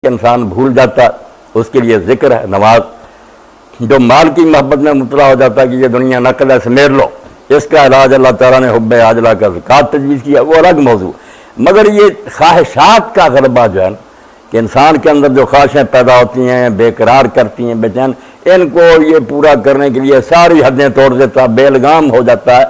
کہ انسان بھول جاتا ہے، اس کے لیے ذکر ہے، نماز۔ جو مال کی محبت میں مبتلا ہو جاتا ہے کہ یہ دنیا نقل ہے سمیٹ لو، اس کا علاج اللہ تعالیٰ نے حب عاجلہ کا زکوٰۃ تجویز کیا، وہ الگ موضوع۔ مگر یہ خواہشات کا غلبہ جو ہے کہ انسان کے اندر جو خواہشیں پیدا ہوتی ہیں، بے قرار کرتی ہیں، بے چین، ان کو یہ پورا کرنے کے لیے ساری حدیں توڑ دیتا، بے لگام ہو جاتا ہے۔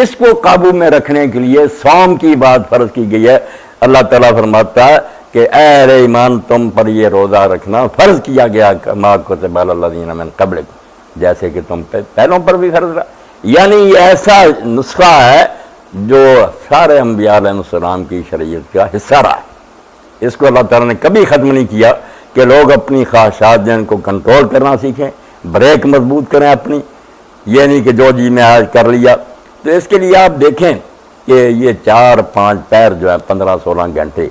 اس کو قابو میں رکھنے کے لیے صوم کی بات فرض کی گئی ہے۔ اللہ تعالیٰ فرماتا ہے کہ اے اہل ایمان تم پر یہ روزہ رکھنا فرض کیا گیا، کما کتب علی الذین من قبلکم، جیسے کہ تم پہ پہلوں پر بھی فرض رہا۔ یعنی یہ ایسا نسخہ ہے جو سارے انبیاء علیہ السلام کی شریعت کا حصہ رہا ہے۔ اس کو اللہ تعالیٰ نے کبھی ختم نہیں کیا کہ لوگ اپنی خواہشات جن کو کنٹرول کرنا سیکھیں، بریک مضبوط کریں اپنی، یہ نہیں کہ جو جی میں آج کر لیا۔ تو اس کے لیے آپ دیکھیں کہ یہ 4-5 پیر جو ہے 15-16 گھنٹے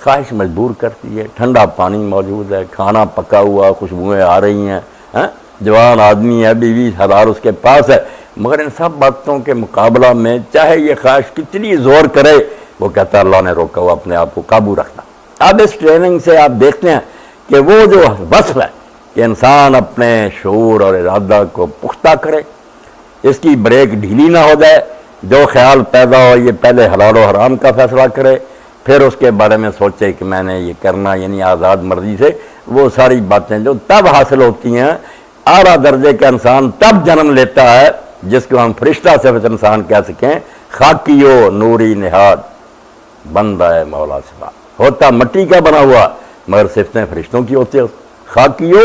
خواہش مجبور کرتی ہے۔ ٹھنڈا پانی موجود ہے، کھانا پکا ہوا، خوشبوئیں آ رہی ہیں، جوان آدمی ہے، 20,000 اس کے پاس ہے، مگر ان سب باتوں کے مقابلہ میں چاہے یہ خواہش کتنی زور کرے، وہ کہتا ہے اللہ نے روکا ہوا اپنے آپ کو قابو رکھنا۔ اب اس ٹریننگ سے آپ دیکھتے ہیں کہ وہ جو وصف ہے کہ انسان اپنے شعور اور ارادہ کو پختہ کرے، اس کی بریک ڈھیلی نہ ہو جائے، جو خیال پیدا ہو یہ پہلے حلال و حرام کا فیصلہ کرے، پھر اس کے بارے میں سوچے کہ میں نے یہ کرنا، یعنی آزاد مرضی سے وہ ساری باتیں جو تب حاصل ہوتی ہیں۔ اعلیٰ درجے کا انسان تب جنم لیتا ہے جس کو ہم فرشتہ صفت انسان کہہ سکیں، خاکیو نوری نہاد بندہ مولا صفات، ہوتا مٹی کا بنا ہوا مگر صفتیں فرشتوں کی ہوتی ہیں۔ خاکیو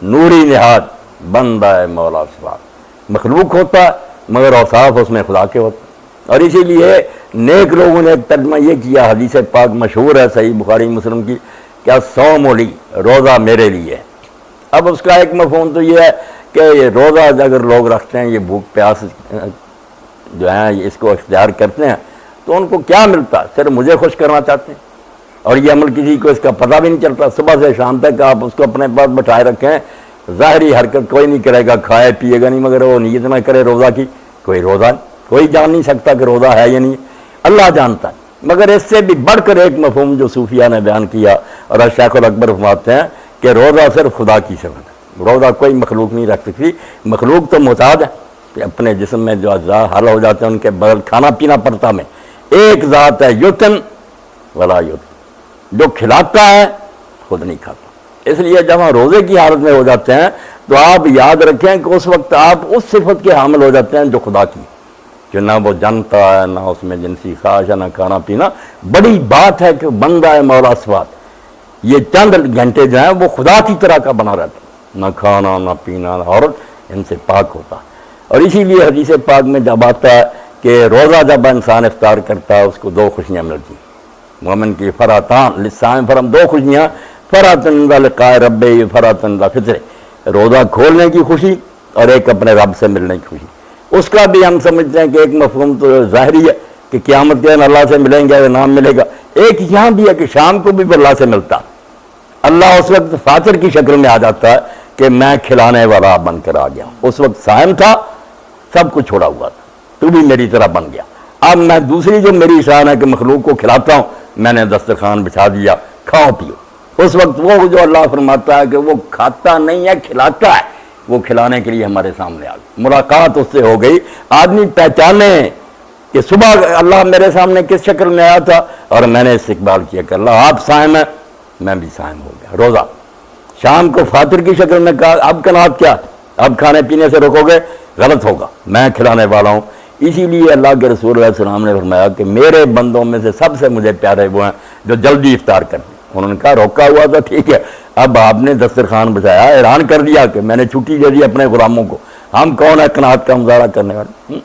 نوری نہاد بندہ مولا صفات، مخلوق ہوتا مگر اوصاف اس میں خدا کے ہوتے۔ اور اسی لیے نیک لوگوں نے ایک ترجمہ یہ کیا، حدیث پاک مشہور ہے صحیح بخاری مسلم کی، کیا صوم لی، روزہ میرے لیے۔ اب اس کا ایک مفہوم تو یہ ہے کہ یہ روزہ اگر لوگ رکھتے ہیں، یہ بھوک پیاس جو ہیں اس کو اختیار کرتے ہیں، تو ان کو کیا ملتا ہے؟ صرف مجھے خوش کرنا چاہتے ہیں، اور یہ عمل کسی کو اس کا پتہ بھی نہیں چلتا۔ صبح سے شام تک آپ اس کو اپنے پاس بٹھائے رکھیں، ظاہری حرکت کوئی نہیں کرے گا، کھائے پیے گا نہیں، مگر وہ نیت نہ کرے روزہ کی، کوئی روزہ کوئی جان نہیں سکتا کہ روزہ ہے یا نہیں، اللہ جانتا ہے۔ مگر اس سے بھی بڑھ کر ایک مفہوم جو صوفیہ نے بیان کیا، اور شیخ الاکبر فرماتے ہیں کہ روزہ صرف خدا کی صفت ہے، روزہ کوئی مخلوق نہیں رکھ سکتی۔ مخلوق تو محتاج ہے کہ اپنے جسم میں جو اجزاء حل ہو جاتے ہیں ان کے بدل کھانا پینا پڑتا میں، ایک ذات ہے یتن ولا یتن، جو کھلاتا ہے خود نہیں کھاتا۔ اس لیے جب ہم روزے کی حالت میں ہو جاتے ہیں تو آپ یاد رکھیں کہ اس وقت آپ اس صفت کے حامل ہو جاتے ہیں جو خدا کی، کہ نہ وہ جانتا ہے، نہ اس میں جنسی خواہش ہے، نہ کھانا پینا۔ بڑی بات ہے کہ بندہ ہے مولا صفات، یہ چند گھنٹے جو ہیں وہ خدا کی طرح کا بنا رہتا ہے، نہ کھانا نہ پینا عورت ان سے پاک ہوتا۔ اور اسی لیے حدیث پاک میں جب آتا ہے کہ روزہ جب انسان افطار کرتا ہے اس کو 2 خوشیاں ملتی ہیں، مومن کی فراتان للصائم فرم، 2 خوشیاں، فراتن عند لقاء رب، فراتن عند فطر، روزہ کھولنے کی خوشی اور ایک اپنے رب سے ملنے کی خوشی۔ اس کا بھی ہم سمجھتے ہیں کہ ایک مفہوم تو ظاہری ہے کہ قیامت کے دن اللہ سے ملیں گے، نام ملے گا، ایک یہاں بھی ہے کہ شام کو بھی اللہ سے ملتا۔ اللہ اس وقت فاطر کی شکل میں آ جاتا ہے کہ میں کھلانے والا بن کر آ گیا ہوں، اس وقت صائم تھا، سب کچھ چھوڑا ہوا تھا، تو بھی میری طرح بن گیا، اب میں دوسری جو میری شان ہے کہ مخلوق کو کھلاتا ہوں، میں نے دسترخوان بچھا دیا، کھاؤ پیو۔ اس وقت وہ جو اللہ فرماتا ہے کہ وہ کھاتا نہیں ہے کھلاتا ہے، وہ کھلانے کے لیے ہمارے سامنے آ گئی، ملاقات اس سے ہو گئی، آدمی پہچانے کہ صبح اللہ میرے سامنے کس شکل میں آیا تھا اور میں نے استقبال کیا کہ اللہ آپ صائم ہیں، میں بھی صائم ہو گیا۔ روزہ شام کو فاطر کی شکل میں کہا، اب قناعت کیا، اب کھانے پینے سے روکو گے غلط ہوگا، میں کھلانے والا ہوں۔ اسی لیے اللہ کے رسول علیہ السلام نے فرمایا کہ میرے بندوں میں سے سب سے مجھے پیارے وہ ہیں جو جلدی افطار کرتے ہیں۔ انہوں نے کہا روکا ہوا تھا ٹھیک ہے، اب آپ نے دسترخوان بچھایا، اعلان کر دیا کہ میں نے چھٹی دے دی اپنے غلاموں کو، ہم کون ہے قناعت کا مظاہرہ کرنے والے؟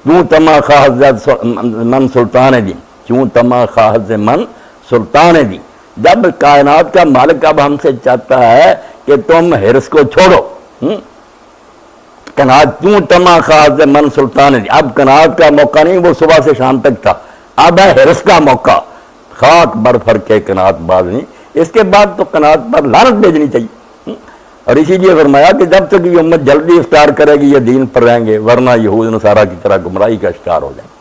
کیوں تما خواہد من سلطان دی، کیوں تما خواہد من سلطان دی، جب کائنات کا مالک اب ہم سے چاہتا ہے کہ تم حرص کو چھوڑو، قناعت کیوں تما خواہد من سلطان دی، اب قناعت کا موقع نہیں، وہ صبح سے شام تک تھا، اب ہے حرص کا موقع، خاک بر پھر کے قناعت باز نہیں، اس کے بعد تو قناعت پر لعنت بھیجنی چاہیے۔ اور اسی لیے فرمایا کہ جب تک یہ امت جلدی افطار کرے گی یہ دین پر رہیں گے، ورنہ یہود نصارہ کی طرح گمراہی کا شکار ہو جائیں گے۔